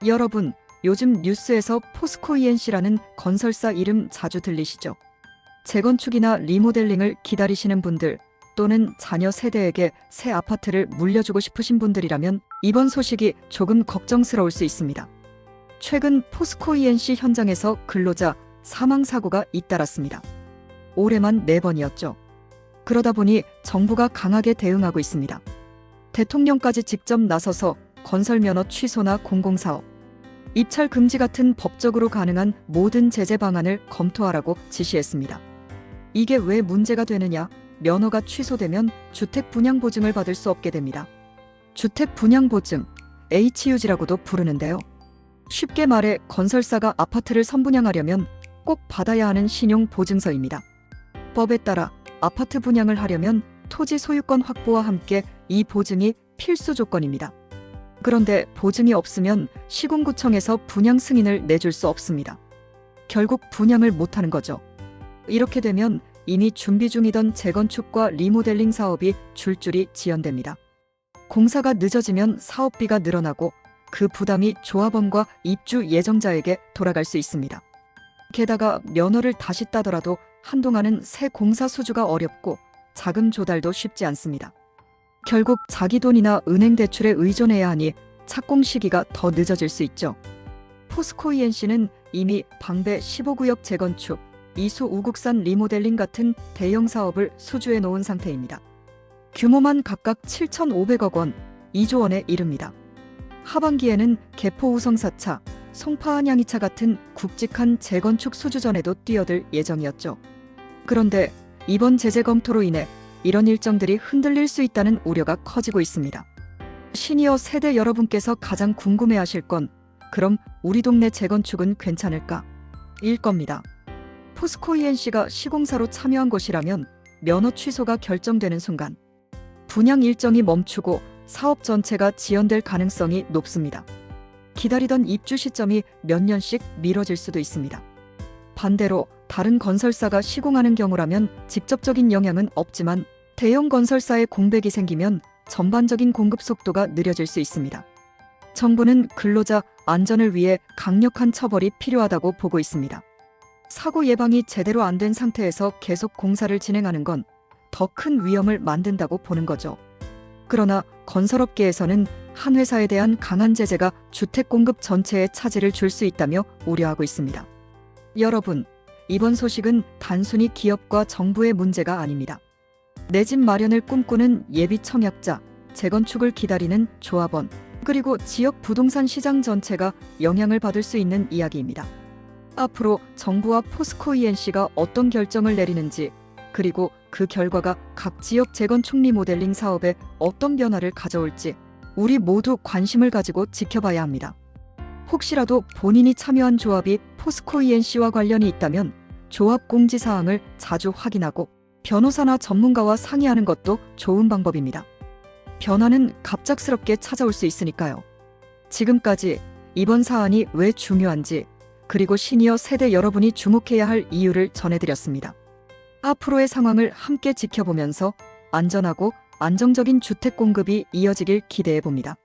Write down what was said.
여러분, 요즘 뉴스에서 포스코 ENC라는 건설사 이름 자주 들리시죠? 재건축이나 리모델링을 기다리시는 분들 또는 자녀 세대에게 새 아파트를 물려주고 싶으신 분들이라면 이번 소식이 조금 걱정스러울 수 있습니다. 최근 포스코 ENC 현장에서 근로자 사망사고가 잇따랐습니다. 올해만 4번이었죠. 그러다 보니 정부가 강하게 대응하고 있습니다. 대통령까지 직접 나서서 건설면허 취소나 공공사업, 입찰 금지 같은 법적으로 가능한 모든 제재 방안을 검토하라고 지시했습니다. 이게 왜 문제가 되느냐? 면허가 취소되면 주택 분양 보증을 받을 수 없게 됩니다. 주택 분양 보증, HUG라고도 부르는데요. 쉽게 말해 건설사가 아파트를 선분양하려면 꼭 받아야 하는 신용 보증서입니다. 법에 따라 아파트 분양을 하려면 토지 소유권 확보와 함께 이 보증이 필수 조건입니다. 그런데 보증이 없으면 시군구청에서 분양 승인을 내줄 수 없습니다. 결국 분양을 못하는 거죠. 이렇게 되면 이미 준비 중이던 재건축과 리모델링 사업이 줄줄이 지연됩니다. 공사가 늦어지면 사업비가 늘어나고 그 부담이 조합원과 입주 예정자에게 돌아갈 수 있습니다. 게다가 면허를 다시 따더라도 한동안은 새 공사 수주가 어렵고 자금 조달도 쉽지 않습니다. 결국 자기 돈이나 은행 대출에 의존해야 하니 착공 시기가 더 늦어질 수 있죠. 포스코 ENC는 이미 방배 15구역 재건축, 이수 우국산 리모델링 같은 대형 사업을 수주해 놓은 상태입니다. 규모만 각각 7,500억 원, 2조 원에 이릅니다. 하반기에는 개포 우성사차, 송파한 양이차 같은 굵직한 재건축 수주전에도 뛰어들 예정이었죠. 그런데 이번 제재 검토로 인해 이런 일정들이 흔들릴 수 있다는 우려가 커지고 있습니다. 시니어 세대 여러분께서 가장 궁금해하실 건 그럼 우리 동네 재건축은 괜찮을까? 일 겁니다. 포스코 ENC가 시공사로 참여한 곳이라면 면허 취소가 결정되는 순간 분양 일정이 멈추고 사업 전체가 지연될 가능성이 높습니다. 기다리던 입주 시점이 몇 년씩 미뤄질 수도 있습니다. 반대로 다른 건설사가 시공하는 경우라면 직접적인 영향은 없지만 대형 건설사의 공백이 생기면 전반적인 공급 속도가 느려질 수 있습니다. 정부는 근로자 안전을 위해 강력한 처벌이 필요하다고 보고 있습니다. 사고 예방이 제대로 안 된 상태에서 계속 공사를 진행하는 건 더 큰 위험을 만든다고 보는 거죠. 그러나 건설업계에서는 한 회사에 대한 강한 제재가 주택 공급 전체에 차질을 줄 수 있다며 우려하고 있습니다. 여러분, 이번 소식은 단순히 기업과 정부의 문제가 아닙니다. 내 집 마련을 꿈꾸는 예비 청약자, 재건축을 기다리는 조합원, 그리고 지역 부동산 시장 전체가 영향을 받을 수 있는 이야기입니다. 앞으로 정부와 포스코 ENC가 어떤 결정을 내리는지, 그리고 그 결과가 각 지역 재건축 리모델링 사업에 어떤 변화를 가져올지 우리 모두 관심을 가지고 지켜봐야 합니다. 혹시라도 본인이 참여한 조합이 포스코 ENC와 관련이 있다면 조합 공지 사항을 자주 확인하고 변호사나 전문가와 상의하는 것도 좋은 방법입니다. 변화는 갑작스럽게 찾아올 수 있으니까요. 지금까지 이번 사안이 왜 중요한지, 그리고 시니어 세대 여러분이 주목해야 할 이유를 전해드렸습니다. 앞으로의 상황을 함께 지켜보면서 안전하고 안정적인 주택 공급이 이어지길 기대해 봅니다.